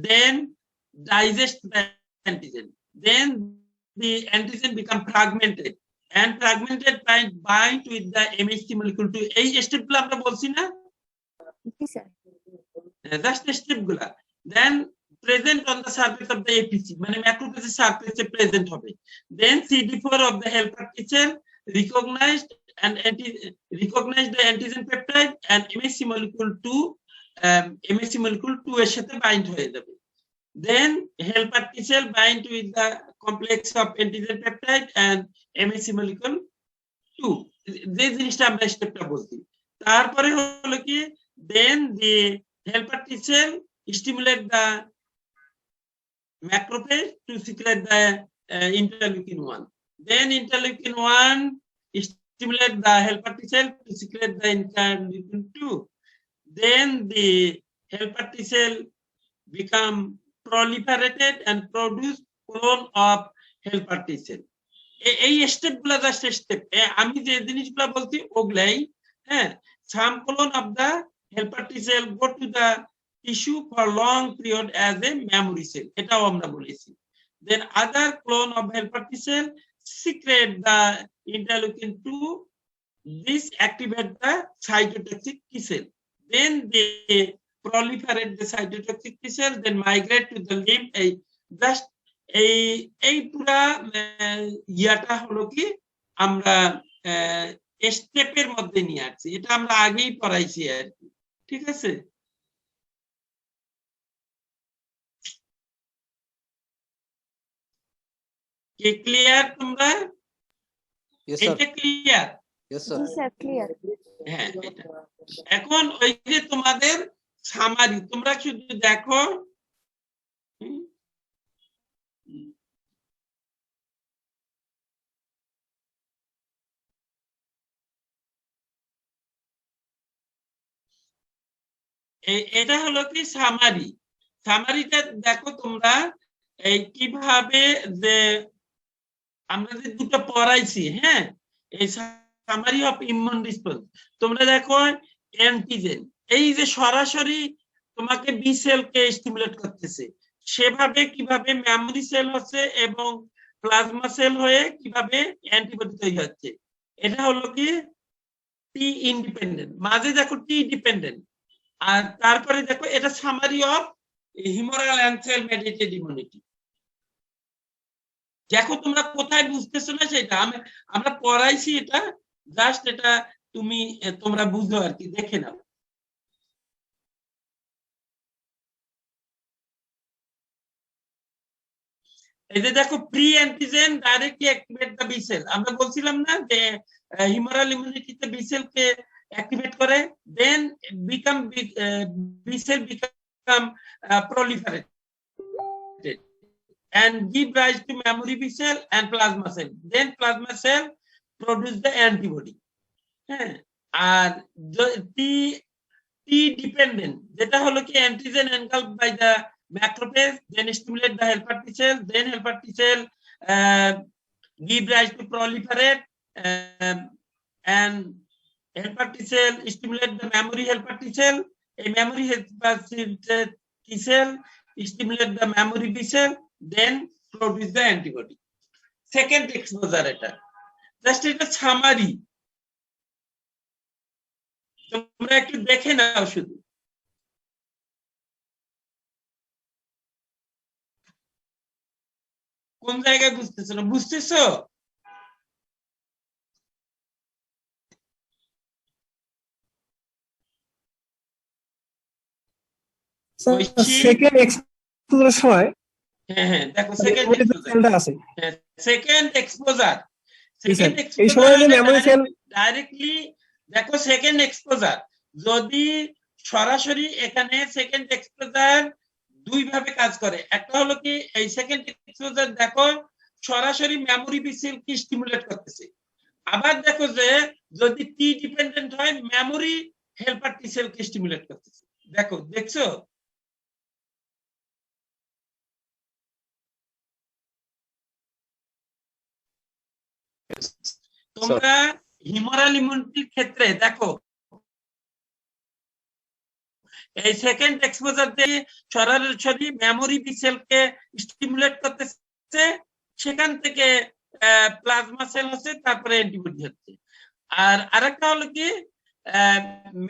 then digest the antigen. Then the antigen become fragmented, and fragmented bind with the MHC molecule to এই স্টেপগুলো আমরা বলছি না, just স্টেপগুলা। then present on the surface of the APC, মানে ম্যাক্রোফেজের সারফেসে present হবে। then CD4 of the helper T cell recognized the antigen peptide and MHC molecule 2 এর সাথে বাইন্ড হয়ে যাবে। then helper T cell bind with the complex of antigen peptide and MHC molecule 2, যে জিনিসটা আমরা স্টেপটা বলছি। তারপরে হলো কি then the helper T cell stimulate the macrophage to secrete the interleukin 1. Then interleukin 1 stimulate the helper T cell to secrete the interleukin 2. Then the helper T cell become proliferated and produce clone of helper T cell. এই স্টেপগুলো just step, আমি যে জিনিসগুলো বলছি ওগুলাই। হ্যাঁ, some clone of the helper T cell go to the tissue for long period as a memory cell, এটাও আমরা বলেছি। then other clone of helper T cell secrete the interleukin 2, this activate the cytotoxic T cell, then they proliferate the cytotoxic T cell, then migrate to the lymph। just এই পুরা ইয়াটা হলো কি আমরা স্টেপের মধ্যে নিয়ে আসছি, এটা আমরা আগেই পড়াইছি আর কি, ঠিক আছে। কি ক্লিয়ার তোমরা? এটা ক্লিয়ার? হ্যাঁ, এখন ওই যে তোমাদের সামারি, তোমরা শুধু দেখো এটা হলো কি সামারি। সামারিটা দেখো তোমরা এই কিভাবে যে আমরা যে দুটো পড়াইছি, হ্যাঁ, এই সামারি অফ ইমিউন রেসপন্স। তোমরা দেখো অ্যান্টিজেন এই যে সরাসরি তোমাকে বি সেলকে স্টিমুলেট করতেছে, সেভাবে কিভাবে মেমোরি সেল হচ্ছে এবং প্লাজমা সেল হয়ে কিভাবে অ্যান্টিবডি তৈরি হচ্ছে। এটা হলো কি টি ইন্ডিপেন্ডেন্ট, মাঝে দেখো টি ডিপেন্ডেন্ট, আর তারপরে দেখো এটা summary of humoral and cell mediated immunity. দেখো তোমরা কোথায় বুঝতেছো না সেটা আমরা পড়াইছি, এটা জাস্ট এটা তোমরা বুঝো আর কি, দেখে নাও। এই যে দেখো pre antigen directly activate the B cell, আমরা বলছিলাম না যে হিউমারাল ইমিউনিটিতে বি সেলকে অ্যাক্টিভেট করে, then become B cell become proliferated and give rise to memory B cell and plasma cell, then plasma cell produce the antibody। হ্যাঁ, আর T dependent যেটা হলো কি antigen engulfed by the macrophage, then stimulate the helper T cell, then helper T cell give rise to proliferate and helper T cell stimulate the memory helper T cell, a memory helper T cell stimulate the memory B cell, then produce the antibody। second exposure এটা just এটা summary, তোমরা একটু দেখে নাও শুধু। কোন জায়গায় বুঝতেছো না? বুঝতেছো? সেকেন্ড এক্সপোজার সময়, হ্যাঁ হ্যাঁ দেখো সেকেন্ড এক্সপোজার এই সময় যে মেমোরি সেল ডাইরেক্টলি দেখো সেকেন্ড এক্সপোজার, যদি সরাসরি এখানে সেকেন্ড এক্সপোজার দুই ভাবে কাজ করে। একটা হলো কি এই সেকেন্ড এক্সপোজার দেখো সরাসরি মেমোরি বি সেল কি স্টিমুলেট করতেছে, আবার দেখো যে যদি টি ডিপেন্ডেন্ট হয় মেমোরি হেল্পার টি সেল কে স্টিমুলেট করতেছে। দেখো, দেখছো? তোমরা হিউমারাল ইমিউনিটির ক্ষেত্রে দেখো এই সেকেন্ড এক্সপোজার দিয়ে সরাসরি মেমোরি বি সেলকে স্টিমুলেট করতেছে, সেখান থেকে প্লাজমা সেল হচ্ছে, তারপরে অ্যান্টিবডি হচ্ছে। আর আরেকটা হলো কি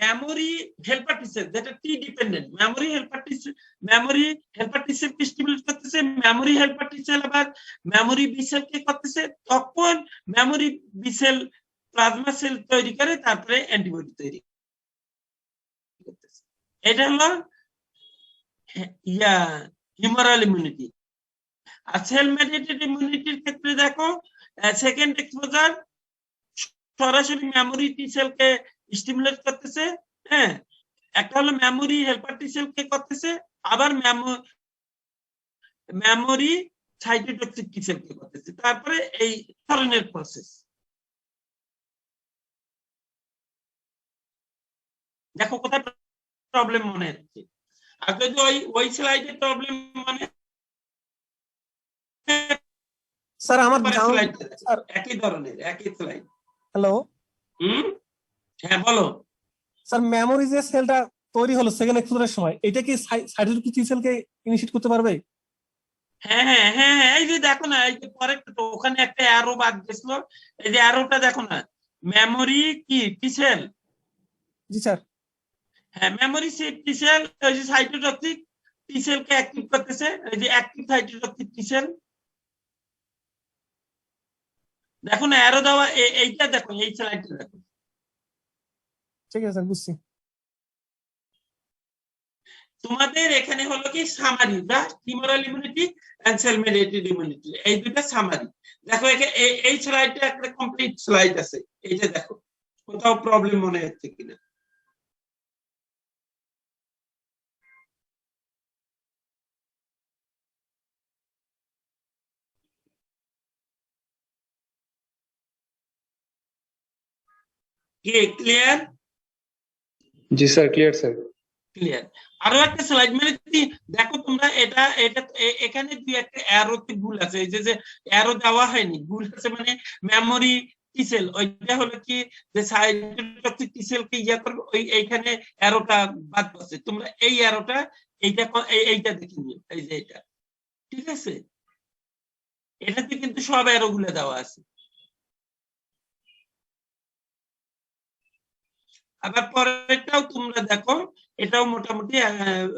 মেমোরি হেল্পার টি সেল, যেটা T dependent. Memory helper T cell stimulate করতেছে, মেমোরি হেল্পার টি সেল আবার মেমোরি বি সেল কে করতেছে, তখন memory B cell plasma cell তৈরি করে, তারপরে অ্যান্টিবডি তৈরি করতেছে। এটা হলো হিউমারাল ইমিউনিটি। আর সেল মেডিয়েটেড ইমিউনিটির ক্ষেত্রে দেখো সেকেন্ড এক্সপোজার সরাসরি মেমোরি টি সেলকে স্টিমুলেট করতেছে, হ্যাঁ, একটা হলো মেমোরি হেল্পার টি সেলকে করতেছে, আবার মেমোরি সাইটোটক্সিক টি সেলকে করতেছে, তারপরে এই ধরনের প্রসেস। দেখো কোথায় প্রবলেম মনে হচ্ছে। আর যদি ওই স্লাইডে প্রবলেম মনে স্যার আমার একই ধরনের একই স্লাইড। হ্যালো, হ্যাঁ বলো। স্যার মেমোরি যে সেলটা তৈরি হলো সেকেন্ড এক্সপোজারের সময়, এটা কি সাইটোটক্সিক টি সেলকে ইনিশিয়েট করতে পারবে? হ্যাঁ হ্যাঁ হ্যাঁ হ্যাঁ, এই যে দেখো না, এই যে পরে ওখানে একটা অ্যারো বাদ গেছিল, এই যে অ্যারোটা দেখো না, মেমোরি কি টি সেল। জি স্যার। হ্যাঁ, মেমোরি টি সেল ওই যে সাইটোটক্সিক টি সেলকে অ্যাক্টিভ করতেছে, এই যে অ্যাক্টিভ সাইটোটক্সিক টি সেল। দেখো না অ্যারো দেওয়া, এইটা দেখো, এই স্লাইডটা দেখো। ঠিক আছে স্যার, বুঝছি। তোমাদের এখানে হলো কি summary, just humoral immunity and cell mediated immunity, এই দুইটা সামারি। দেখো এই স্লাইডটা একটা কমপ্লিট স্লাইড আছে, এইটা দেখো কোথাও প্রবলেম মনে হচ্ছে কিনা। ক্লিয়ার? জি স্যার, ক্লিয়ার স্যার। ক্লিয়ার। আরো একটা স্লাইড মানে দেখো তোমরা, এটা এখানে দুই একটা অ্যারোতে ভুল আছে, এই যে অ্যারো দেওয়া হয়নি, ভুল আছে মানে মেমোরি টি সেল, ওইটা হলো কি যে সাইটোটক্সিক টি সেল কে ইয়া করবে, ওই এইখানে অ্যারোটা বাদ পড়ছে। তোমরা এই অ্যারোটা এইটা দেখে নিও, এই যে এটা, ঠিক আছে? এটাতে কিন্তু সব অ্যারো গুলো দেওয়া আছে। আবার পরেরটাও তোমরা দেখো, এটাও মোটামুটি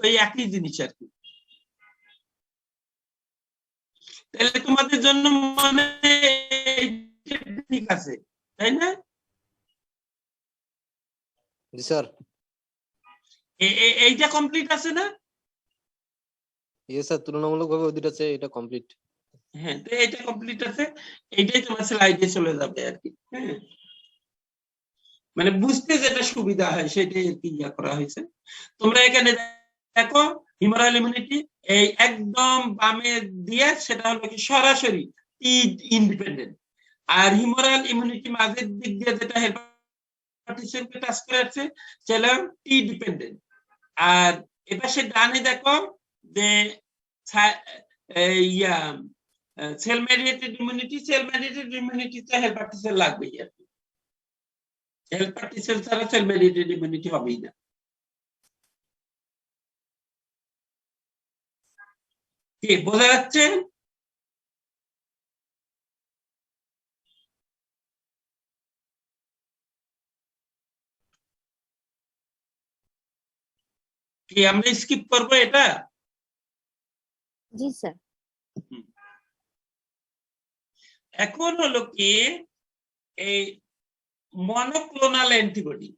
ওই একই জিনিস আর কি। তাহলে তোমাদের জন্য মানে ঠিক আছে, তাই না? জি স্যার। এইটা কমপ্লিট আছে না? ইয়েস স্যার, তুলনামূলকভাবে ওই দুটো আছে, এটা কমপ্লিট। হ্যাঁ, তো এটা কমপ্লিট আছে, এইটাই তোমার স্লাইডে চলে যাবে আর কি। হ্যাঁ, মানে বুঝতে যেটা সুবিধা হয় সেটাই আর কি ইয়া করা হয়েছে। তোমরা এখানে দেখো হিউমারাল ইমিউনিটি, এই একদম বামে দিয়ে সেটা হলো কি সরাসরি টি ইন্ডিপেন্ডেন্ট, আর হিউমারাল ইমিউনিটি মাঝের দিক দিয়ে যেটা হেল্পার টি সেলকে টাচ করে আছে সেটা টি ডিপেন্ডেন্ট। আর এপাশে ডানে দেখো যে সেল মেডিয়েটেড ইমিউনিটিতে হেল্পার টি সেল লাগবেই আর কি। হেল্পার টি সেল ছাড়া সেল মেডিয়েটেড ইমিউনিটি হবেই না। কি বোঝা যাচ্ছে? কি আমরা স্কিপ করবো এটা? জি স্যার। এখন হলো কি এই মনোক্লোনাল অ্যান্টিবডি।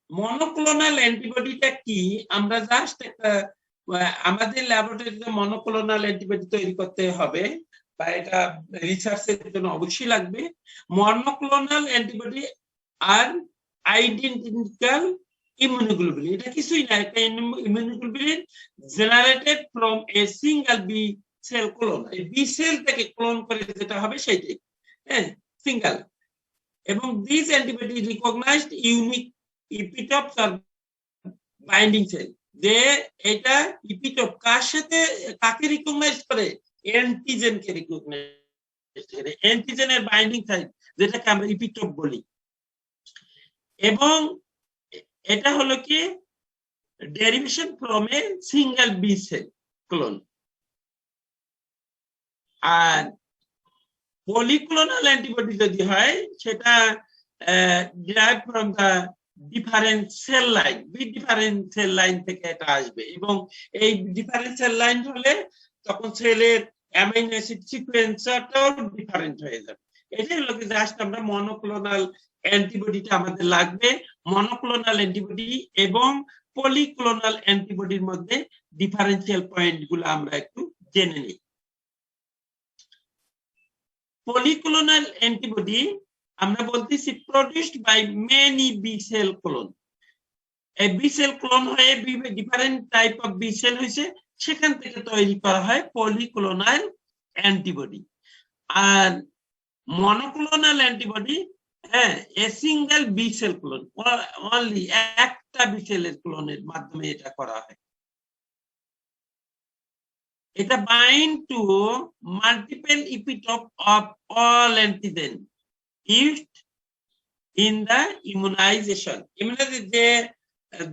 মনোক্লোনাল অ্যান্টিবডিটা কি, আমরা জাস্ট একটা আমাদের ল্যাবরেটরিতে মনোক্লোনাল অ্যান্টিবডি তৈরি করতে হবে, বা এটা রিসার্চের জন্য অবশ্যই লাগবে। মনোক্লোনাল অ্যান্টিবডি আর আইডেন্টিক্যাল ইমিউনোগ্লোবুলিন, এটা কিছুই না, একটা immunoglobulin generated from a single B cell clone. এই বি সেল থেকে ক্লোন করে যেটা হবে সেইটাই, হ্যাঁ, সিঙ্গেল। এবং this antibody recognized unique epitopes আর বাইন্ডিং সেল, যে এটা ইপিটপ কার সাথে কাকে রিকগনাইজ করে, অ্যান্টিজেন কে রিকগনাইজ করে, অ্যান্টিজেনের বাইন্ডিং সাইট যেটাকে আমরা ইপিটপ বলি। এবং এটা হলো কি derivation from a single B cell clone. R polyclonal antibody যদি হয় সেটা derived from the different cell line, different cell line থেকে এটা আসবে এবং এই different cell line হলে তখন সেলের অ্যামাইনো অ্যাসিড সিকোয়েন্সটাও ডিফারেন্ট হয়ে যাবে। এটাই হলো কি জাস্ট আমরা মনোক্লোনাল অ্যান্টিবডিটা আমাদের লাগবে। মনোক্লোনাল অ্যান্টিবডি এবং পলিক্লোনাল অ্যান্টিবডির মধ্যে ডিফারেন্সিয়াল পয়েন্টগুলো আমরা একটু জেনে নিই। পলিক্লোনাল অ্যান্টিবডি আমরা বলতেছি produced by many B cell clone. এই বি সেল ক্লোন হয়ে different type of B cell হয়েছে, সেখান থেকে তৈরি করা হয় পলিক্লোনাল অ্যান্টিবডি। আর monoclonal antibody a single B cell clone, only একটা বি সেলের ক্লোনের মাধ্যমে এটা করা হয়। এটা bind to multiple epitope of all antigen used in the immunization. যে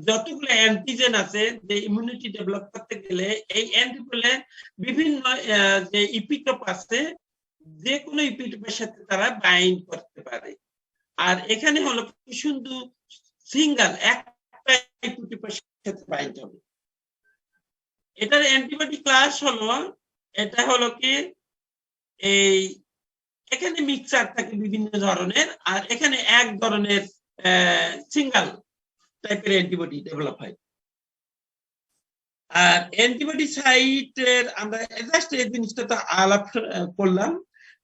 যতগুলো অ্যান্টিজেন আছে যে ইমিউনিটি ডেভেলপ করতে গেলে এই অ্যান্টিবডির বিভিন্ন যে ইপিটপ আছে যে কোনো ইপিটপের সাথে তারা বাইন্ড করতে পারে। আর এখানে হলো শুধু সিঙ্গেল একটা ইপিটপের সাথে বাইন্ড হবে। এটার অ্যান্টিবডি ক্লাস হলো, এটা হলো কি এই এখানে মিক্সচার থাকে বিভিন্ন ধরনের, আর এখানে এক ধরনের সিঙ্গেল টাইপের অ্যান্টিবডি ডেভেলপ হয়। আর অ্যান্টিবডি সাইটের আমরা জাস্ট এই জিনিসটা তো আলাপ করলাম।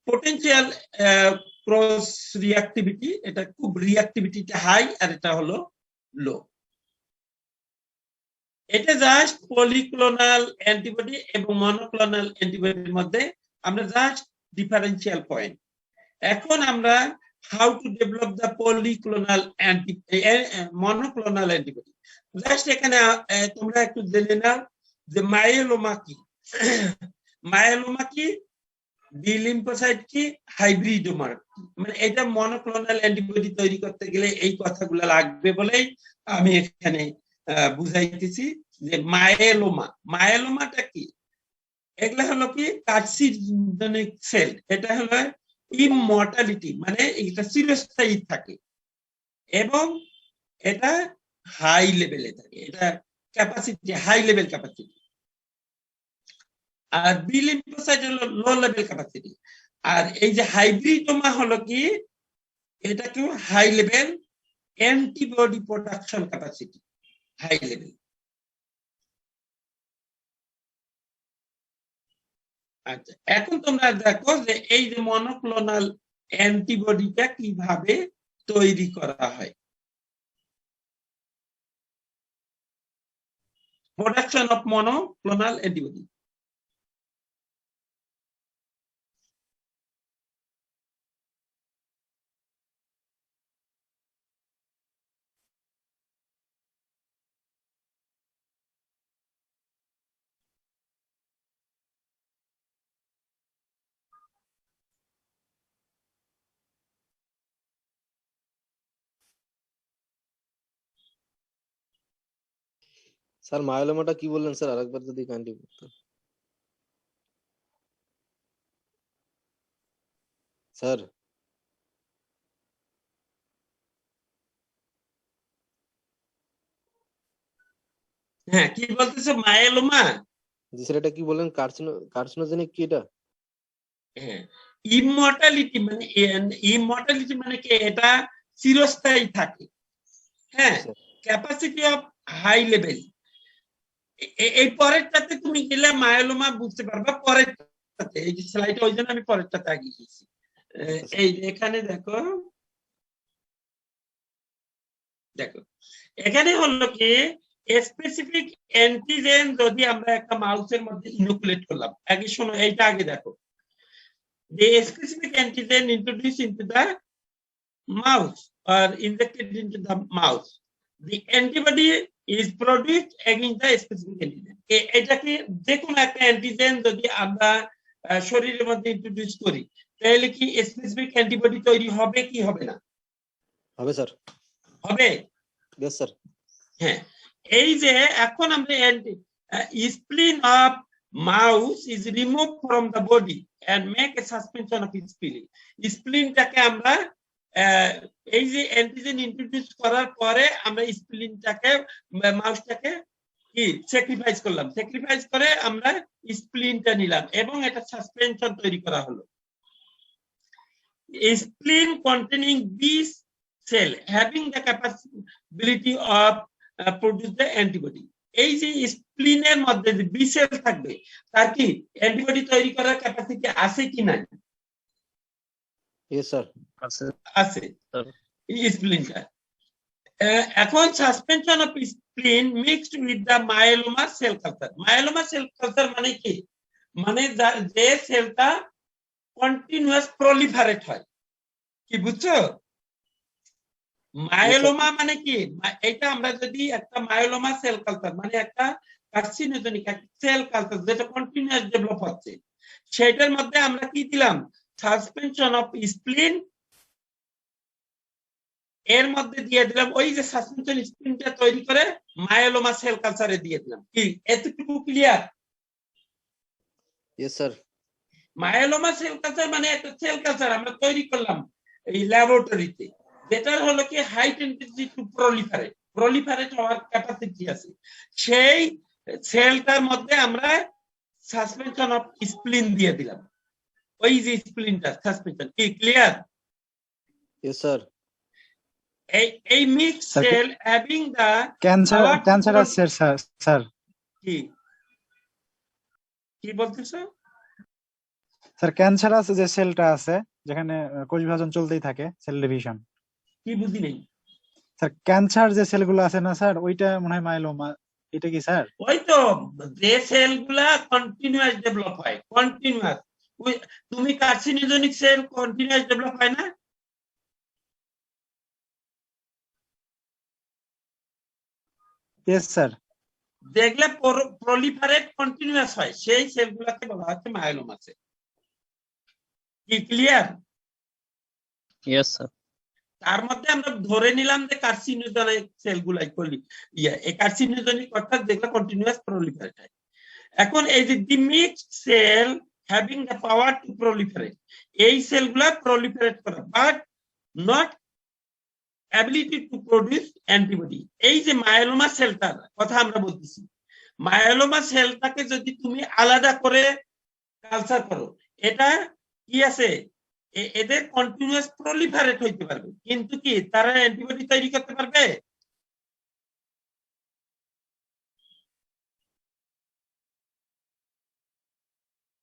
পোটেনশিয়াল ক্রস রিঅ্যাক্টিভিটি, এটা খুব রিঅ্যাক্টিভিটিটা হাই আর এটা হলো লো। এটা জাস্ট পলিক্লোনাল অ্যান্টিবডি এবং মনোক্লোনাল অ্যান্টিবডির মধ্যে আমরা জাস্ট ডিফারেন্সিয়াল পয়েন্ট। এখন আমরা how to develop the polyclonal monoclonal antibody. Just এখানে তোমরা একটু জেনে নাও যে মায়োলোমা কি, মায়োলোমা কি, বি লিম্ফোসাইট কি, হাইব্রিডোমা কি। মানে এটা মনোক্লোনাল অ্যান্টিবডি তৈরি করতে গেলে এই কথাগুলো লাগবে বলেই আমি এখানে বুঝাইতেছি যে মায়োলোমা। মায়োলোমাটা কি? এগুলা হলো কি কার্সিনোজেনিক সেল। এটা হলো ইমমর্টালিটি, মানে এটা চিরস্থায়ী থাকে এবং এটা হাই লেভেলে থাকে, এটা ক্যাপাসিটি হাই লেভেল ক্যাপাসিটি। আর বি লিম্ফোসাইট হলো লো লেভেল ক্যাপাসিটি। আর এই যে হাইব্রিডোমা হলো কি, এটা কি high level antibody production capacity, high level. আচ্ছা, এখন তোমরা দেখো যে এই যে মনোক্লোনাল অ্যান্টিবডিটা কিভাবে তৈরি করা হয়। Production of monoclonal antibody. Sir মায়োলোমাটা কি বললেন স্যার, আরেকবার যদি কাইন্ডলি বলতেন স্যার। হ্যাঁ, কি বলতেছে মায়োলোমা? জি স্যার, এটা কি বললেন, কার্সিনোজেনিক কি এটা? হ্যাঁ, ইমমর্টালিটি মানে ইমমর্টালিটি মানে কি এটা চিরস্থায়ী থাকে। হ্যাঁ, ক্যাপাসিটি অফ হাই লেভেল। এই পরেরটাতে তুমি গেলে মায়োলোমা বুঝতে পারবা। পরেরটাতে এই যে স্লাইডে, ওই জন্য আমি পরেরটাতে আগে গেছি। এই এখানে দেখো, দেখো এখানে হলো কি স্পেসিফিক অ্যান্টিজেন যদি আমরা একটা মাউসের মধ্যে ইনোকুলেট করলাম। আগে শোনো, এইটা আগে দেখো। The specific antigen introduced into the mouse or injected into the mouse, the antibody is produced against the specific antigen. এটাকে যে কোনো একটা অ্যান্টিজেন যদি আমরা শরীরের মধ্যে ইন্ট্রোডিউস করি তাহলে কি স্পেসিফিক অ্যান্টিবডি তৈরি হবে কি হবে না? হবে স্যার। হবে। Yes sir. হ্যাঁ, এই যে এখন আমরা spleen of mouse is removed from the body and make a suspension of spleen. স্প্লিনটাকে আমরা এই যে অ্যান্টিজেন ইন্ট্রোডিউস করার পরে আমরা স্প্লিনটাকে মাউসটাকে কি স্যাক্রিফাইস করলাম, স্যাক্রিফাইস করে আমরা স্প্লিনটা নিলাম এবং এটা সাসপেনশন তৈরি করা হলো। স্প্লিন containing B cell having the capability of produce the antibody. এই যে স্প্লিনের মধ্যে যে বি সেল থাকবে তার কি অ্যান্টিবডি তৈরি করার ক্যাপাসিটি আছে কি নাই? ইয়েস স্যার আছে স্প্লিনটা। এখন suspension of spleen mixed with the myeloma cell culture. Myeloma cell culture মানে কি? মানে যে সেলটা কন্টিনিউয়াস প্রলিফারেট হয়, কি বুঝছো? মায়োলোমা মানে কি? এটা আমরা যদি একটা মায়োলোমা সেল কালচার মানে একটা কার্সিনোজেনিক সেল কালচার যেটা কন্টিনিউয়াস ডেভেলপ হচ্ছে, সেটার মধ্যে আমরা কি দিলাম? সাসপেনশন অফ স্প্লিন, এর মধ্যে দিয়ে দিলাম ওই যে সাসপেনশন স্প্লিনটা তৈরি করে মায়োলোমা সেল কালচারে দিয়ে দিলাম। কি এতটুকু clear? Yes sir. Myeloma cell culture মানে একটা সেল কালচার আমরা তৈরি করলাম এই ল্যাবরেটরিতে, যেটার হলো কি হাই টেন্ডেন্সি টু প্রলিফারেট হওয়ার ক্যাপাসিটি আছে। সেই সেলটার মধ্যে আমরা সাসপেনশন অফ স্প্লিন দিয়ে দিলাম, ওই যে স্প্লিনটা সাসপেনশন। কি ক্লিয়ার? Yes sir. এই মিক্স সেল হ্যাভিং দা ক্যান্সার আছে স্যার। কি কি বলতেছো স্যার? ক্যান্সার আছে যে সেলটা আছে যেখানে কোষ বিভাজন চলতেই থাকে, সেল ডিভিশন। কি বুঝি নেই স্যার, ক্যান্সার যে সেলগুলো আছে না স্যার, ওইটা মনে হয় মাইলোমা, এটা কি স্যার? ওই তো যে সেলগুলা কন্টিনিউয়াস ডেভেলপ হয়, কন্টিনিউয়াস। তুমি কার্সিনোজেনিক সেল কন্টিনিউয়াস ডেভেলপ হয় না? Yes sir. দেখলে প্রলিফারেট কন্টিনিউয়াস হয়, সেই সেলগুলোকে বলা হচ্ছে মায়োলোমা সেল। কি ক্লিয়ার? Yes sir. তার মধ্যে আমরা ধরে নিলাম যে কার্সিনোজেনিক সেলগুলাই এই কার্সিনোজেনিক অর্থাৎ যেগুলো কন্টিনিউয়াস প্রলিফারেট হয়। এখন এই যে the mixed cell having the power to proliferate, এই সেলগুলা প্রলিফারেট করে but not ability to produce antibody. এই যে মায়োলোমা সেলটার কথা আমরা বলতেছি, মায়োলোমা সেলটাকে যদি তুমি আলাদা করে কালচার করো, এটা কি আছে, এদের কন্টিনিউয়াস প্রলিফারেট হইতে পারবে, কিন্তু কি তারা অ্যান্টিবডি তৈরি করতে পারবে?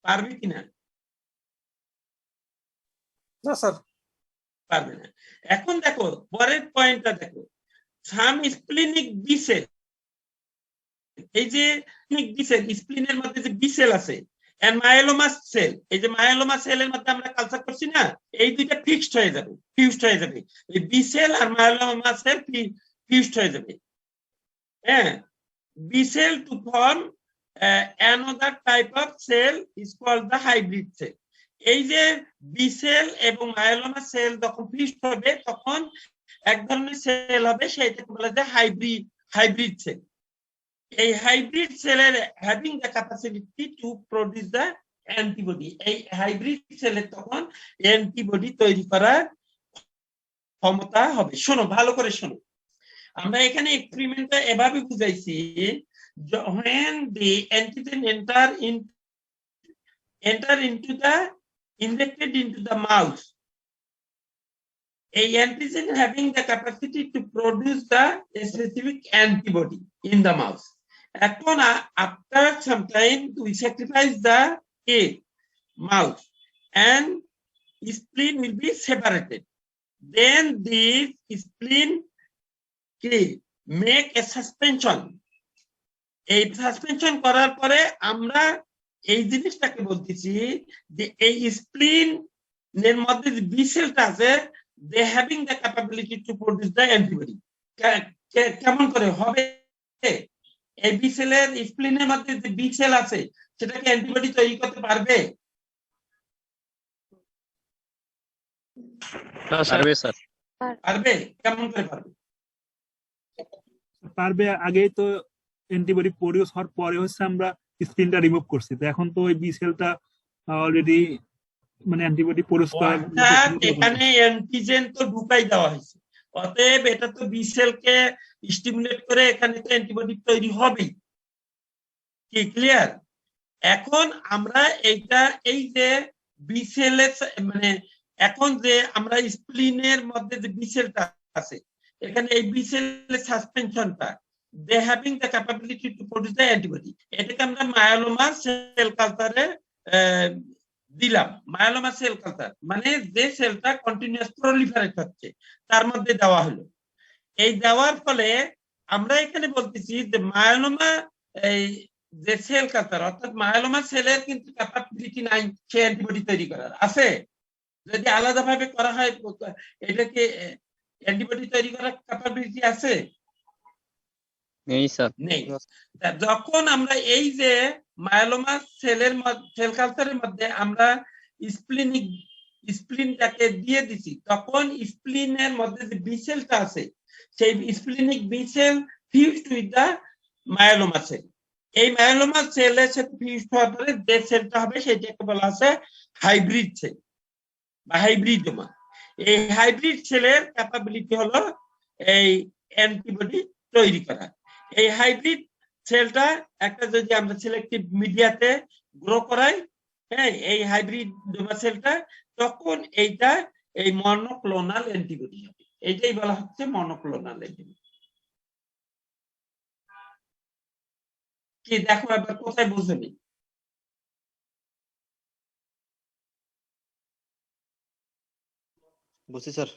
পারবে কিনা? না স্যার, পারবে না। এখন দেখো পরের পয়েন্টটা দেখো, সাম স্প্লিনিক বি সেল, এই যে বি সেল, স্প্লিনের মধ্যে যে বি সেল আছে এন্ড মায়োলোমা সেল, এই যে মায়োলোমা সেলের মধ্যে আমরা কালচার করছি না, এই দুইটা ফিক্সড হয়ে যাবে, ফিউজড হয়ে যাবে। এই বি সেল আর মায়োলোমা সেল ফিউজড হয়ে যাবে। হ্যাঁ, B cell to form another type of cell is called the hybrid cell. এই যে বি সেল এবং মায়োলোমা সেল যখন ফিউজড হবে তখন এক ধরনের সেল হবে, সেটাকে বলা যায় হাইব্রিড সেল। এই হাইব্রিড সেলের having the capacity two produce the antibody, এই হাইব্রিড সেলের তখন অ্যান্টিবডি তৈরি করার ক্ষমতা হবে। শোনো ভালো করে শোনো, আমরা এখানে এক্সপেরিমেন্টটা এভাবে বুঝাইছি, when the antigen enter into the injected into the mouse, a antigen having the capacity to produce the specific antibody in the mouse. এখন after some time we sacrifice the mouse and spleen will be separated. Then this spleen make a suspension. এই suspension করার পরে আমরা এই জিনিসটাকে বলতেছি যে এই স্প্লিন এর মধ্যে যে বি সেলটা আছে, they having the capability to produce the antibody. কেমন করে হবে? এই বি সেলের স্প্লিনের মধ্যে যে বি সেল আছে সেটাকে অ্যান্টিবডি তৈরি করতে পারবে? পারবে স্যার। পারবে। কেমন করে পারবে? পারবে আগেই তো অ্যান্টিবডি প্রডিউস হওয়ার পরে হচ্ছে আমরা স্ক্রিনটা রিমুভ করছি, তো এখন তো ওই বি সেলটা অলরেডি মানে অ্যান্টিবডি প্রডিউস করার অর্থাৎ এখানে অ্যান্টিজেন তো ঢুকাই দেওয়া হয়েছে, অতএব এটা তো বি সেলকে স্টিমুলেট করে এখানে তো অ্যান্টিবডি তৈরি হবেই। কি ক্লিয়ার? এখন আমরা এইটা এই যে বি সেলের মানে এখন যে আমরা স্প্লিনের মধ্যে যে বি সেলটা আছে এখানে এই বি সেলের সাসপেনশনটা they having the capability to produce the antibody, এটাকে আমরা মায়োলোমা সেল কালচারে দিলাম। মায়োলোমা সেল কালচার মানে যে সেলটা কন্টিনিউয়াস প্রলিফারেট হচ্ছে তার মধ্যে দেওয়া হলো। এই দেওয়ার ফলে আমরা এখানে বলতেছি যে মায়োলোমা এই যে সেল কালচার অর্থাৎ মায়োলোমা সেলের কিন্তু ক্যাপাবিলিটি নাই সে অ্যান্টিবডি তৈরি করার। আছে? যদি আলাদাভাবে করা হয় এটাকে অ্যান্টিবডি তৈরি করার ক্যাপাবিলিটি আছে? নেই স্যার। নেই। যখন আমরা এই যে মায়োলোমা সেলের সেল কালচারের মধ্যে আমরা স্প্লিনটাকে দিয়ে দিছি তখন স্প্লিনের মধ্যে যে বি সেলটা আছে সেই splenic B cell fused with the myeloma cell. এই মায়োলোমা সেলের সাথে ফিউজড হওয়ার পরে যে সেলটা হবে সেটাকে বলা আছে হাইব্রিড সেল বা হাইব্রিডোমা। এই হাইব্রিড সেলের ক্যাপাবিলিটি হলো এই অ্যান্টিবডি তৈরি করা। এই হাইব্রিড সেলটা একটা যদি আমরা সিলেক্টিভ মিডিয়াতে গ্রো করাই, হ্যাঁ, এই হাইব্রিডোমা সেলটা তখন এইটা এই মনোক্লোনাল অ্যান্টিবডি হবে। এইটাই বলা হচ্ছে মনোক্লোনাল অ্যান্টিবডি। কি দেখো এবার কোথায় বুঝলি? বুঝছি স্যার।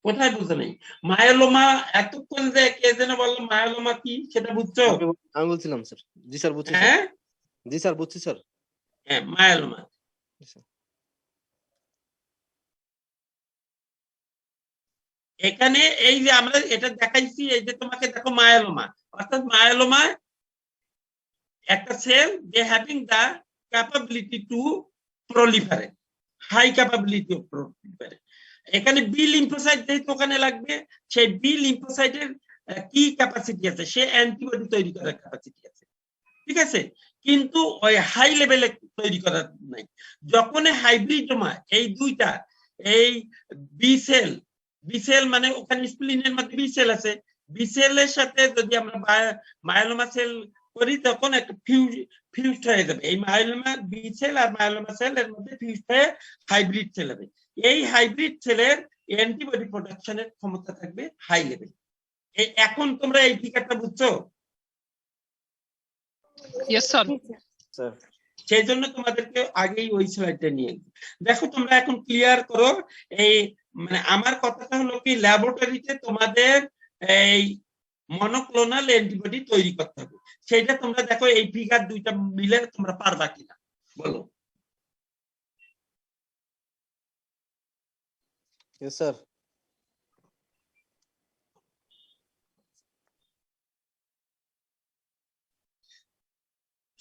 কোথায় বুঝতে নেই? মায়োলোমা এতক্ষণ যে কে যেন বললো মায়োলোমা কি সেটা বুঝছো? আমি বলছিলাম স্যার। জি স্যার বুঝছি। হ্যাঁ জি স্যার বুঝছি স্যার। হ্যাঁ মায়োলোমা। এখানে এই যে আমরা এটা দেখাইছি এই যে তোমাকে দেখো মায়োলোমা অর্থাৎ মায়োলোমা একটা cell they having the capability to proliferate, high capability of proliferate. এখানে বি লিম্ফোসাইট যেহেতু ওখানে লাগবে সেই বি লিম্ফোসাইটের কি ক্যাপাসিটি আছে, সে অ্যান্টিবডি তৈরি করার ক্যাপাসিটি আছে, ঠিক আছে, কিন্তু ওই হাই লেভেলে তৈরি করার নাই। যখন হাইব্রিডোমা এই দুইটা এই বি সেল মানে ওখানে স্প্লিনের মধ্যে বি সেল আছে, বি সেলের সাথে যদি আমরা মায়োলোমা সেল করি তখন একটা ফিউজড হয়ে যাবে। এই মায়োলোমা বি সেল আর মায়োলোমা সেল এর মধ্যে ফিউজড হয়ে হাইব্রিড সেল হবে। এই হাইব্রিড সেলের অ্যান্টিবডি প্রোডাকশনের ক্ষমতা থাকবে হাই লেভেল। এখন তোমরা এই ফিগারটা বুঝছো? Yes sir. স্যার সেই জন্য তোমাদেরকে আগেই ওই স্লাইডটা নিয়ে দেখো। তোমরা এখন ক্লিয়ার করো। এই মানে আমার কথাটা হলো কি ল্যাবরেটরিতে তোমাদের এই মনোক্লোনাল অ্যান্টিবডি তৈরি করতে হবে, সেইটা তোমরা দেখো এই ফিগার দুইটা মিলে তোমরা পারবা কিনা বলো। Yes sir.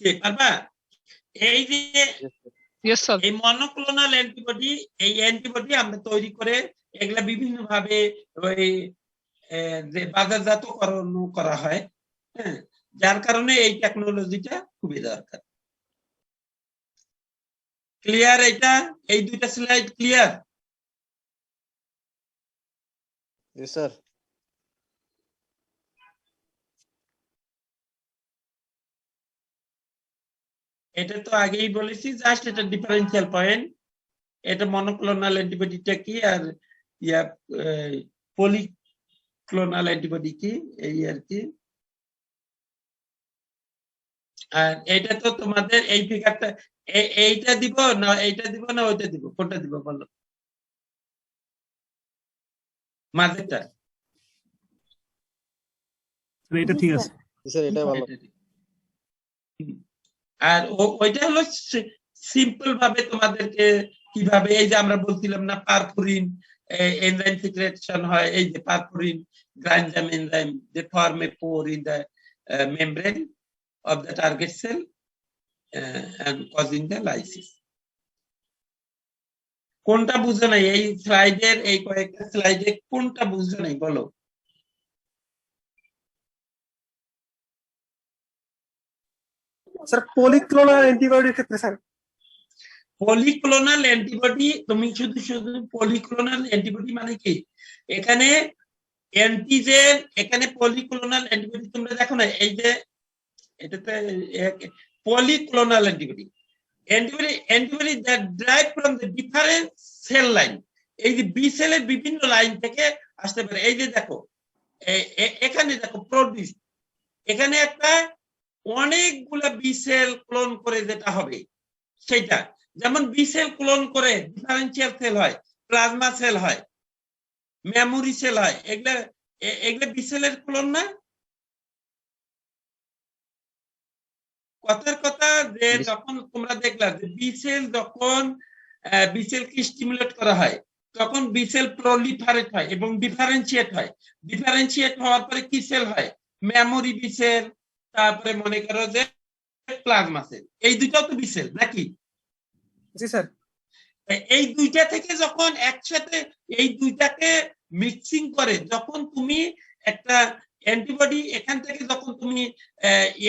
কে পারবা? এই যে ইয়েস স্যার। এই মনোক্লোনাল অ্যান্টিবডি, এই অ্যান্টিবডি আমরা তৈরি করে এগুলা বিভিন্ন ভাবে ওই যে বাজারজাতকরণ করা হয়, হ্যাঁ, যার কারণে এই টেকনোলজিটা খুবই দরকার। ক্লিয়ার? এটা এই দুইটা স্লাইড ক্লিয়ার? Yes sir. এটা তো আগেই বলেছি, জাস্ট এটা ডিফারেন্সিয়াল পয়েন্ট। এটা মনোক্লোনাল অ্যান্টিবডিটা কি আর ইয়া পলিক্লোনাল অ্যান্টিবডি কি, এই আর কি। আর এটা তো তোমাদের এই ফিগারটা এইটা দিব না, এইটা দিব না, ওইটা দিব, কোনটা দিব বলো? মাঝেরটা। এটা ঠিক আছে। স্যার এটা ভালো। আর ওইটা হলো সিম্পল ভাবে তোমাদেরকে কিভাবে, এই যে আমরা বলছিলাম না পারফোরিন এনজাইম সিক্রেশন হয়, এই যে পারফোরিন গ্রাইনজাম এনজাইম যে form a pore in the membrane of the target cell and causing the lysis. কোনটা বুঝো নাই এই স্লাইডের, এই কয়েকটা স্লাইডে কোনটা বুঝো নাই বলো? স্যার পলিক্লোনাল অ্যান্টিবডির ক্ষেত্রে স্যার পলিক্লোনাল অ্যান্টিবডি, তুমি শুধু শুধু পলিক্লোনাল অ্যান্টিবডি মানে কি, এখানে অ্যান্টিজেন, এখানে পলিক্লোনাল অ্যান্টিবডি তোমরা দেখো না, এই যে এটাতে polyclonal antibody, antibody that drive from the different cell line, এই যে বি সেলের বিভিন্ন লাইন থেকে আসতে পারে। এই যে দেখো এখানে দেখো প্রডিউস, এখানে একটা অনেকগুলা বি সেল ক্লোন করে যেটা হবে সেটা, যেমন বি সেল ক্লোন করে ডিফারেন্সিয়াল সেল হয়, প্লাজমা সেল হয়, মেমোরি সেল হয়, এগুলা বি সেলের ক্লোন না? কথার কথা যে যখন তোমরা দেখলা যে বি সেল যখন বি সেলকে স্টিমুলেট করা হয় তখন বি সেল প্রলিফারেট হয় এবং ডিফারেন্সিয়েট হয়, ডিফারেন্সিয়েট হওয়ার পরে কি সেল হয়, মেমোরি বি সেল, তারপরে মনে করো যে প্লাজমা সেল, এই দুইটাও তো বি সেল নাকি? জি স্যার। এই দুইটা থেকে যখন একসাথে এই দুইটাকে মিক্সিং করে যখন তুমি একটা অ্যান্টিবডি এখান থেকে যখন তুমি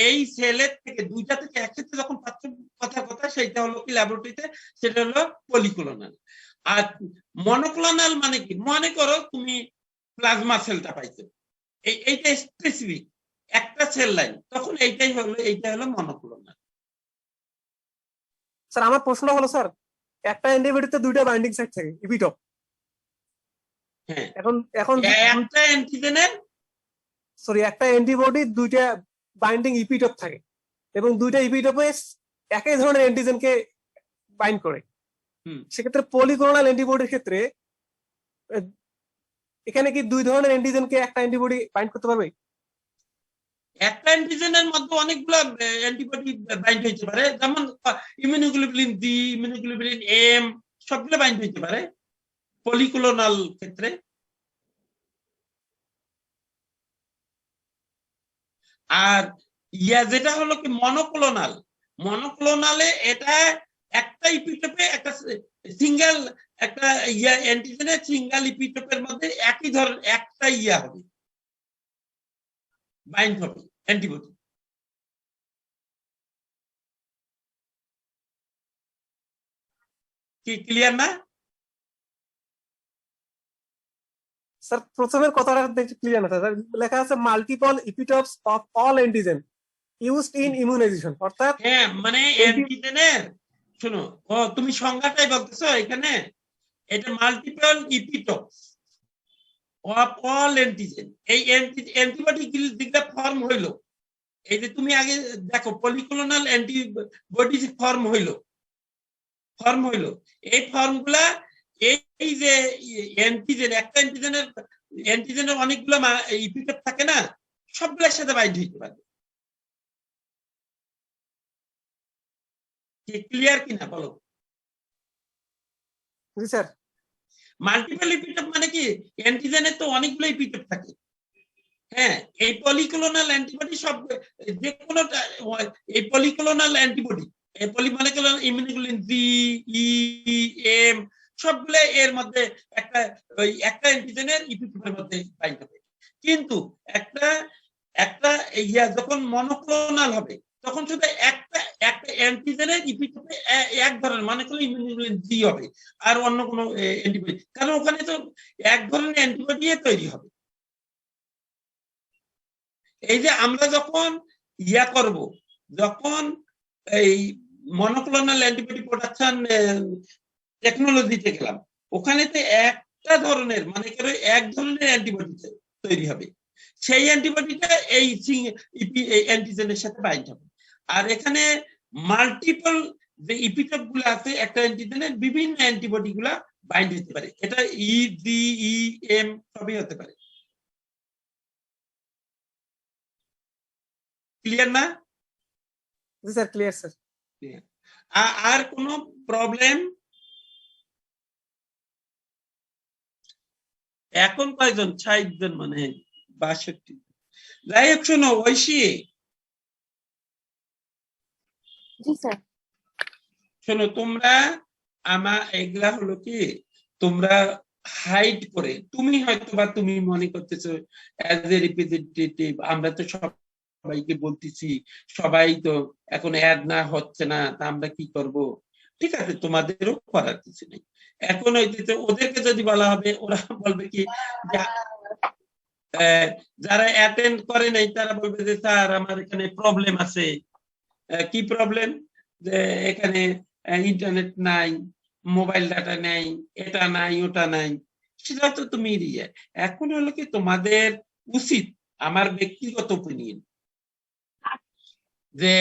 এই সেলের থেকে দুইটা থেকে একসাথে যখন পাচ্ছ, কথার কথা সেটা হলো কি ল্যাবরেটরিতে, সেটা হলো পলিক্লোনাল। আর মনোক্লোনাল মানে কি, মনে করো তুমি প্লাজমা সেলটা পাইছো, এইটা স্পেসিফিক একটা সেল লাইন, তখন এইটা হলো মনোক্লোনাল। স্যার আমার প্রশ্নটা হলো স্যার, একটা অ্যান্টিবডিতে দুইটা বাইন্ডিং সাইট থাকে ইপিটপ, হ্যাঁ, এখন একটা অ্যান্টিজেনের সরি একটা অ্যান্টিবডি দুইটা বাইন্ডিং ইপিটপ থাকে এবং দুইটা ইপিটপে একই ধরনের অ্যান্টিজেনকে বাইন্ড করে। সেক্ষেত্রে পলিক্লোনাল অ্যান্টিবডির ক্ষেত্রে এখানে কি দুই ধরনের অ্যান্টিজেনকে একটা অ্যান্টিবডি বাইন্ড করতে পারবে? একটা অ্যান্টিজেনের মধ্যে অনেকগুলো অ্যান্টিবডি বাইন্ড হইতে পারে, যেমন ইমিউনোগ্লোবুলিন ডি, ইমিউনোগ্লোবুলিন এম, সবগুলো বাইন্ড হইতে পারে পলিক্লোনাল ক্ষেত্রে। আর যেটা হলো কি মনোক্লোনাল, মনোক্লোনালে এটা একটা ইপিটপে একটা সিঙ্গেল একটা অ্যান্টিজেনের সিঙ্গেল ইপিটপের মধ্যে একই ধরনের একটা হবে, বাইন্ড হবে অ্যান্টিবডি। কি ক্লিয়ার না? স্যার প্রথমের কথাটা দেখতে ক্লিয়ার না স্যার, লেখা আছে multiple epitopes of all antigen used in immunization, অর্থাৎ হ্যাঁ মানে অ্যান্টিজেনের, শোনো তুমি সংজ্ঞাটাই বলতেছো এখানে, এটা multiple epitopes of all antigen, এই অ্যান্টিবডি যেগুলা ফর্ম হইলো, এই যে তুমি আগে দেখো পলিক্লোনাল অ্যান্টিবডি ফর্ম হইলো, এই ফর্মগুলা এই যে অ্যান্টিজেন, একটা অ্যান্টিজেনের অনেকগুলো ইপিটপ থাকে না, সবগুলোর সাথে বাইন্ড হইতে পারে। ক্লিয়ার কিনা বলো? জি স্যার। মাল্টিপল ইপিটপ মানে কি, অ্যান্টিজেনের তো অনেকগুলো ইপিটপ থাকে, হ্যাঁ, এই পলিক্লোনাল অ্যান্টিবডি সব যে কোনো এই পলিক্লোনাল অ্যান্টিবডি, এই পলিমলিকুলার ইমিউনোগ্লোবুলিন জি, ই, এম, সবগুলো এর মধ্যে একটা অ্যান্টিজেনের ইপিটপের মধ্যে বাইন্ড হবে। কিন্তু একটা যখন মনোক্লোনাল হবে তখন শুধু একটা অ্যান্টিজেনের ইপিটপে এক ধরনের, মানে করলে ইমিউনোগ্লোবুলিন জি হবে আর অন্য কোনো অ্যান্টিবডি, কারণ ওখানে তো এক ধরনের অ্যান্টিবডি তৈরি হবে। এই যে আমরা যখন করব, যখন এই মনোক্লোনাল অ্যান্টিবডি প্রোডাকশন টেকনোলজিতে গেলাম, ওখানে তো একটা ধরনের, মানে করে এক ধরনের অ্যান্টিবডি তৈরি হবে, সেই অ্যান্টিবডিটা এই অ্যান্টিজেনের সাথে বাইন্ড হবে। আর এখানে মাল্টিপল যে ইপিটপ গুলো আছে একটা অ্যান্টিজেনের, বিভিন্ন অ্যান্টিবডি গুলা বাইন্ড হতে পারে, এটা ই, জি, ই, এম সবই হতে পারে। ক্লিয়ার না? জি স্যার, ক্লিয়ার স্যার। আর কোন প্রবলেম? এখন কয়জন? 60 জন, মানে 62। যাই হোক, শোনো ঐশী, শোনো তোমরা এগুলা হলো কি, তোমরা হাইড করে, তুমি হয়তো বা তুমি মনে করতেছো অ্যাজ এ রিপ্রেজেন্টেটিভ আমরা তো সব সবাইকে বলতেছি, সবাই তো এখন অ্যাড না হচ্ছে না, তা আমরা কি করব? ঠিক আছে, তোমাদেরও করার কিছু নেই। এখন ওদেরকে যদি বলা হবে, ওরা বলবে কি, যারা অ্যাটেন্ড করে নাই তারা বলবে যে স্যার আমার এখানে প্রবলেম আছে। কি প্রবলেম? যে এখানে ইন্টারনেট নাই, মোবাইল ডাটা নাই, এটা নাই, ওটা নাই। সেটা তো তুমি এখন হলো কি, তোমাদের উচিত, আমার ব্যক্তিগত ওপিনিয়ন, যে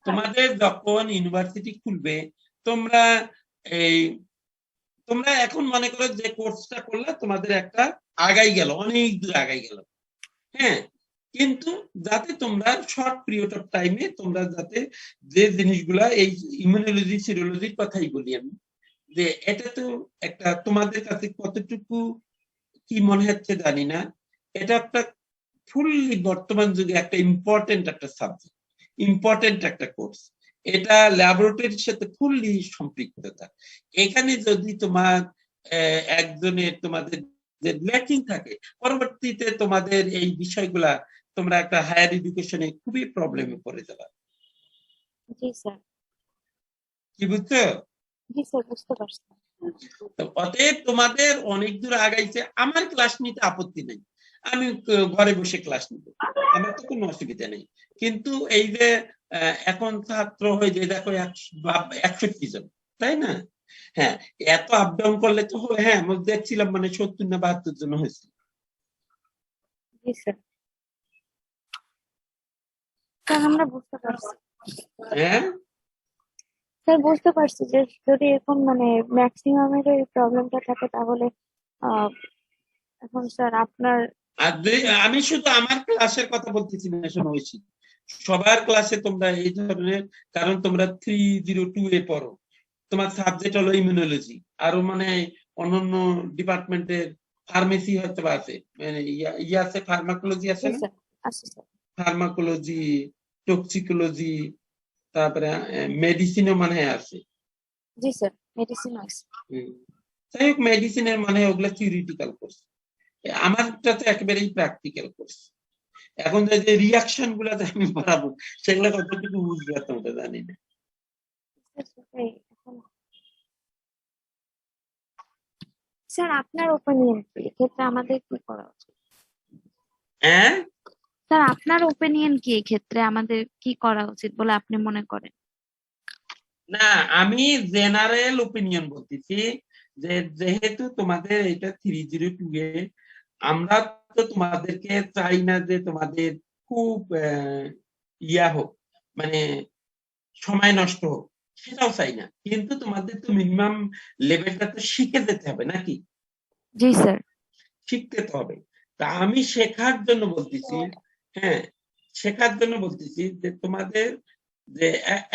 তোমাদের যখন ইউনিভার্সিটি খুলবে, তোমরা এখন মনে করো যে কোর্সটা করলে তোমাদের একটা আগাই গেল, অনেক দূর আগাই গেল, হ্যাঁ, কিন্তু যাতে তোমরা শর্ট পিরিয়ড অফ টাইমে তোমরা যাতে যে জিনিসগুলা, এই ইমিউনোলজি সিরোলজির কথাই বলি আমি, যে এটা তো একটা তোমাদের কাছে কতটুকু কি মনে হচ্ছে জানি না, এটা একটা ফুললি বর্তমান যুগে একটা ইম্পর্টেন্ট একটা সাবজেক্ট, ইম্পর্টেন্ট একটা কোর্স। এটা ল্যাবরেটরির সাথে ফুললি সম্পৃক্ততা। এখানে যদি তোমার একজনের তোমাদের যে ল্যাকিং থাকে, পরবর্তীতে তোমাদের এই বিষয়গুলা তোমরা একটা হায়ার এডুকেশনে খুবই প্রবলেমে পড়ে যাবে। জি স্যার। কি বুঝছো? জি স্যার, বুঝতে পারছি। অতএব তোমাদের অনেক দূর আগাইছে, আমার ক্লাস নিতে আপত্তি নেই, আমি ঘরে বসে ক্লাস নিব, আমার তো কোনো অসুবিধা নেই। কিন্তু এই যে এখন ছাত্র হয়ে যে দেখো 61 জন, তাই না? হ্যাঁ, এত আপ ডাউন করলে তো হ্যাঁ, আমি দেখছিলাম মানে 70 না 72 জন হয়েছে। জি স্যার। স্যার আমরা বুঝতে পারছি। হ্যাঁ স্যার বুঝতে পারছি যে যদি এখন মানে ম্যাক্সিমামের এই প্রবলেমটা থাকে তাহলে এখন স্যার আপনার, আর আমি শুধু আমার ক্লাসের কথা বলতেছি না, শোনো ঐশী, সবার ক্লাসে তোমরা এই ধরনের, কারণ তোমরা 302 এ পড়ো, তোমার সাবজেক্ট হলো ইমিউনোলজি, আরো মানে অন্যান্য ডিপার্টমেন্টের ফার্মেসি হয়তো আছে, মানে ইয়ে আছে, ফার্মাকোলজি আছে না, ফার্মাকোলজি, টক্সিকোলজি, তারপরে মেডিসিনও মানে আছে। জি স্যার, মেডিসিন আছে। যাই হোক, মেডিসিনের মানে ওগুলা থিওরিটিক্যাল কোর্স, আমারটা তো একেবারেই প্র্যাকটিক্যাল কোর্স। এখন যে রিয়াকশন গুলা আমি পড়াবো, সেগুলো কতটুকু বুঝবে তোমরা জানি না। স্যার আপনার ওপিনিয়ন কি এক্ষেত্রে আমাদের কি করা উচিত? হ্যাঁ স্যার আপনার ওপিনিয়ন কি এক্ষেত্রে আমাদের কি করা উচিত বলে আপনি মনে করেন? না, আমি জেনারেল ওপিনিয়ন বলতেছি, যে যেহেতু তোমাদের এটা 302 এ, আমরা তো তোমাদেরকে চাই না যে তোমাদের খুব ইয়া হোক, মানে সময় নষ্ট হোক, সেটাও চাই না, কিন্তু তোমাদের তো মিনিমাম লেভেলটা তো শিখে যেতে হবে নাকি? জি স্যার। শিখতে তো হবে। তা আমি শেখার জন্য বলতেছি, হ্যাঁ, শেখার জন্য বলতেছি যে তোমাদের যে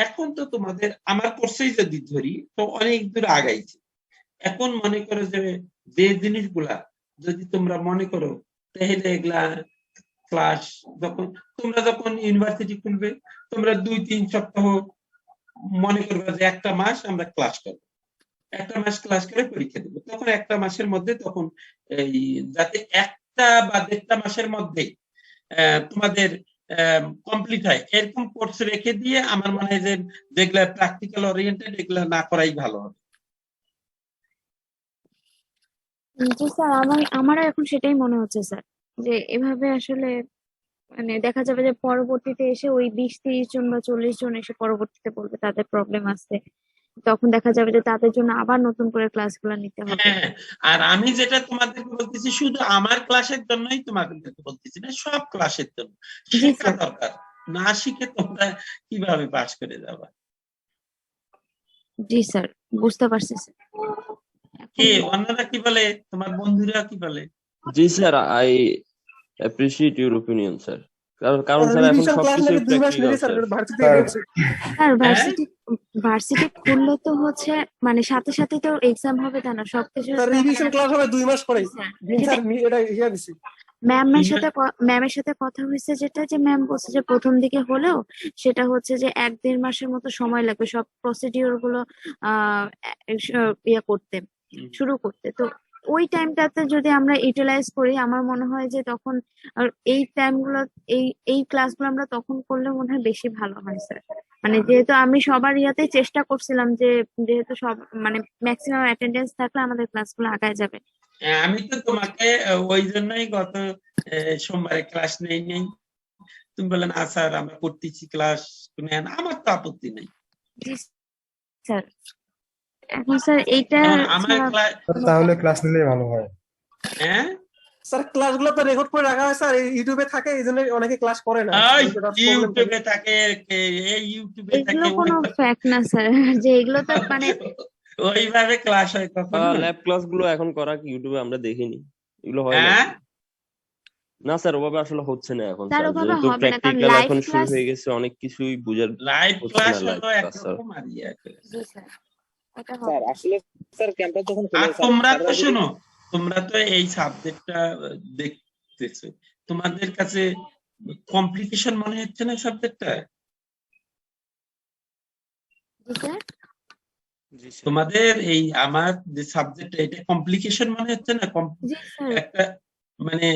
এখন তো তোমাদের আমার কোর্সেই যদি ধরি তো অনেক দূর আগাইছে। এখন মনে করো যে জিনিসগুলা যদি তোমরা মনে করো, তাহলে এগুলা ক্লাস যখন ইউনিভার্সিটি খুলবে, তোমরা 2-3 সপ্তাহ মনে করবে যে একটা মাস আমরা ক্লাস করবো, একটা মাস ক্লাস করে পরীক্ষা দেবো, তখন একটা মাসের মধ্যে তখন এই যাতে একটা বা 1.5 মাসের মধ্যে তোমাদের কমপ্লিট হয়, এরকম কোর্স রেখে দিয়ে আমার মনে হয় যে যেগুলা প্র্যাকটিক্যাল ওরিয়েন্টেড এগুলা না করাই ভালো হবে। জি স্যার, আমারও এখন সেটাই মনে হচ্ছে স্যার, যে এভাবে আসলে মানে দেখা যাবে যে পরবর্তীতে এসে ওই 20-30 জন বা 40 জন এসে পরবর্তীতে বলবে তাদের প্রবলেম আছে, তখন দেখা যাবে যে তাদের জন্য আবার নতুন করে ক্লাসগুলো নিতে হবে। হ্যাঁ, আর আমি যেটা তোমাদেরকে বলতেছি, শুধু আমার ক্লাসের জন্যই তোমাদেরকে বলতেছি না, সব ক্লাসের জন্য শেখা দরকার, না শিখে তোমরা কিভাবে পাস করে যাবা? জি স্যার, বুঝতে পারছি স্যার। কি অন্যরা কি বলে, তোমার বন্ধুরা কি বলে? জি sir, I appreciate your opinion sir, কারণ স্যার এখন সবকিছু প্র্যাকটিক্যাল স্যার। স্যার ভার্সিটি খুললে তো হচ্ছে মানে সাথে সাথে তো এক্সাম হবে তা না, সবকিছু রিভিশন ক্লাস হবে 2 মাস পরেই। স্যার এটা ইয়া দিছি, ম্যামের সাথে কথা হয়েছে, যেটা যে ম্যাম বলছে যে প্রথম দিকে হলেও সেটা হচ্ছে যে 1-1.5 মাসের মতো সময় লাগবে সব প্রসিডিওর গুলো ইয়া করতে, শুরু করতে। তো ওই টাইমটাতে যদি আমরা ইউটিলাইজ করি আমার মনে হয় যে তখন আর এই টাইমগুলো এই ক্লাসগুলো আমরা তখন করলে মনে হয় বেশি ভালো হয় স্যার। মানে যেহেতু আমি সবার ইয়াতেই চেষ্টা করছিলাম যে যেহেতু সব মানে ম্যাক্সিমাম অ্যাটেন্ডেন্স থাকলে আমাদের ক্লাসগুলো আগায় যাবে। আমি তো তোমাকে ওই জন্যই গত সোমবারে ক্লাস নেই তুমি বললেন স্যার আমরা করতেছি ক্লাস নেন, আমার তো আপত্তি নেই। জি স্যার। এখন স্যার এইটা আমার তাহলে ক্লাস নিলেই ভালো হয়। হ্যাঁ স্যার ক্লাসগুলো তো রেকর্ড করে রাখা হয় স্যার, ইউটিউবে থাকে, এই জন্য অনেকে ক্লাস করে না। ইউটিউবে থাকে, এই ইউটিউবে এগুলো থাকে, কোনো ফ্যাক্ট না স্যার যে এগুলো তো মানে ওইভাবে ক্লাস হয় কখন? ল্যাব ক্লাস গুলো এখন করা কি ইউটিউবে আমরা দেখিনি, এগুলো হয় না। হ্যাঁ না স্যার ওভাবে আসলে হচ্ছে না এখন স্যার, স্যার, ওভাবে যেহেতু হবে না, কারণ প্র্যাকটিক্যাল লাইভ এখন শুরু ক্লাস হয়ে গেছে, অনেক কিছুই বোঝার লাইভ হচ্ছে ক্লাস না, লাইভ হলো ক্লাস স্যার। একরকম আর ইয়ে একরকম। জি স্যার এটা স্যার হবে। আসলে স্যার ক্যাম্পাস যখন আর খোলে স্যার, তোমরা তো স্যাররা যদি- শোনো, তোমরা তো এই সাবজেক্টটা দেখতেছো, তোমাদের কাছে কমপ্লিকেশন মনে হচ্ছে না সাবজেক্টটা? জি স্যার। তোমাদের এই আমার যে সাবজেক্ট এটা কমপ্লিকেশন মনে হচ্ছে না? জি স্যার, একটা মানে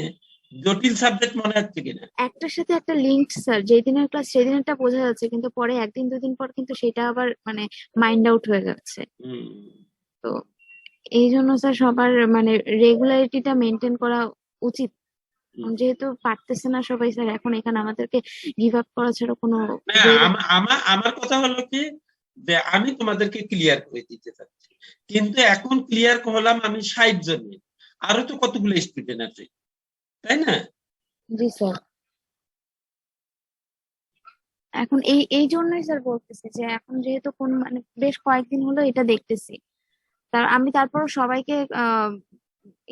জটিল সাবজেক্ট মনে হচ্ছে কিনা? একটার সাথে একটা লিঙ্ক স্যার, যেই দিনের ক্লাস সেই দিনেরটা বোঝা যাচ্ছে, কিন্তু পরে একদিন দুদিন পর কিন্তু সেটা আবার মানে মাইন্ড আউট হয়ে যাচ্ছে। তো এই জন্য স্যার সবার মানে রেগুলারিটিটা মেনটেন করা উচিত। যেহেতু পারতেছে না সবাই স্যার, এখন এখানে আমাদেরকে গিভ আপ করা ছাড়া কোনো না, আমার কথা হলো কি যে আমি তোমাদেরকে ক্লিয়ার করে দিতে চাচ্ছি, কিন্তু এখন ক্লিয়ার করলাম আমি 60 জনে, আরো তো কতগুলো স্টুডেন্ট আছে, তাই না? জি স্যার। এখন এই জন্যই স্যার বলতেছি যে এখন যেহেতু কোন মানে বেশ কয়েকদিন হলো এটা দেখতেছি, আমি তারপর সবাইকে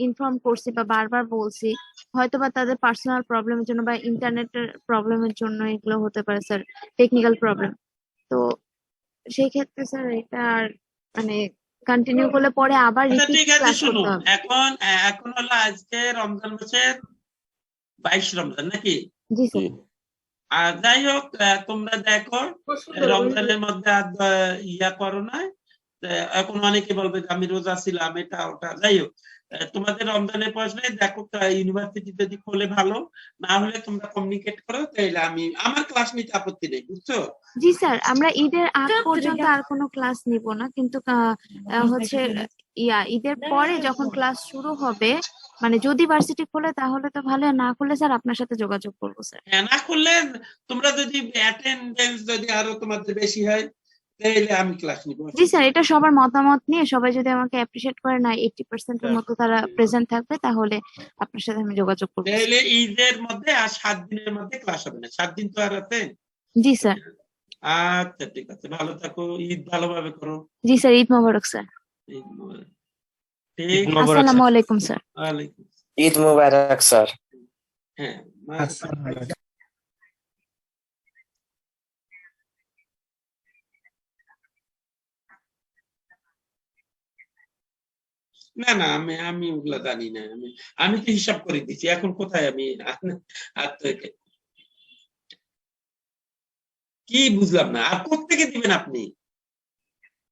ইনফর্ম করছি বা বারবার বলছি, হয়তোবা তাদের পার্সোনাল প্রবলেমের জন্য বা ইন্টারনেটের প্রবলেমের জন্য এগুলো হতে পারে স্যার, টেকনিক্যাল প্রবলেম। তো সেই ক্ষেত্রে স্যার এটা আর মানে কন্টিনিউ করলে পরে আবার আচ্ছা রিপিট ঠিক আছে, ক্লাস শুনো, করতে হবে। এখন হলো আজকে রমজান মাসের 22 রমজান নাকি? জি স্যার। আর যাই হোক, তোমরা দেখো রমজানের মধ্যে আর ইয়া করো না। এখন অনেকে বলবে যে আমি রোজা ছিলাম, এটা ওটা, যাই হোক তোমাদের রমজানের পরে দেখো ইউনিভার্সিটি যদি খোলে ভালো, না হলে তোমরা কমিউনিকেট করো, তাইলে আমার ক্লাস নিতে আপত্তি নেই, বুঝছো? জি স্যার, আমরা ঈদের আগ পর্যন্ত আর কোনো ক্লাস নিব না, কিন্তু হচ্ছে ঈদের পরে যখন ক্লাস শুরু হবে মানে যদি ভার্সিটি খোলে তাহলে তো ভালো, না খুললে স্যার আপনার সাথে যোগাযোগ করবো স্যার। হ্যাঁ, না করলে তোমরা যদি অ্যাটেন্ডেন্স যদি আরো তোমাদের বেশি হয় তাহলে আমি ক্লাস নিব। জি স্যার, এটা সবার মতামত নিয়ে সবাই যদি আমাকে অ্যাপ্রিশিয়েট করে না 80% এর মতো তারা প্রেজেন্ট থাকবে, তাহলে আপনার সাথে আমি যোগাযোগ করবো। তাহলে ঈদের মধ্যে আর 7 দিনের মধ্যে ক্লাস হবে না, 7 দিন তো আর আছে। জি স্যার। আচ্ছা ঠিক আছে, ভালো থাকো, ঈদ ভালোভাবে করো। জি স্যার, ঈদ মোবারক স্যার। ঈদ মোবারক। ঠিক, আসসালামু আলাইকুম স্যার। ওয়ালাইকুম। ঈদ মোবারক স্যার। হ্যাঁ না না, আমি ওগুলা জানি না, আমি তো হিসাব করে দিচ্ছি, এখন কোথায় আমি কি বুঝলাম না, আর কোথেকে দিবেন আপনি?